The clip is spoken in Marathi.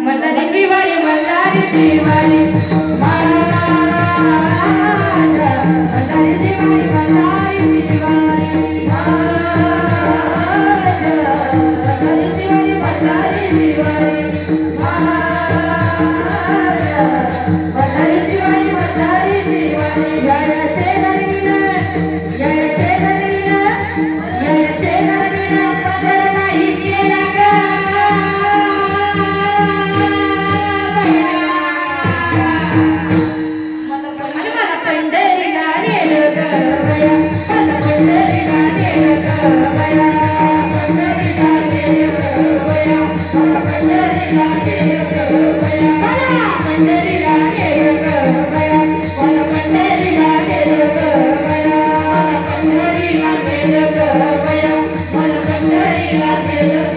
मल्हारीची वारी मल्हारीची वारी मल्हारीची वारी मल्हारीची वारी मल्हारीची वारी मल्हारीची वारी मल्हारीची वारी मल्हारीची वारी जय शेजारीने जय शेजारीने जय शेजारीने पदर नाही केला ग मला पंढरीला नेलं ग बया मला पंढरीला नेलं ग बया पंढरीला नेलं ग बया मला पंढरीला नेलं ग बया मला पंढरीला नेलं ग बया मला पंढरीला नेलं ग बया पंढरीला नेलं ग बया मला पंढरीला नेलं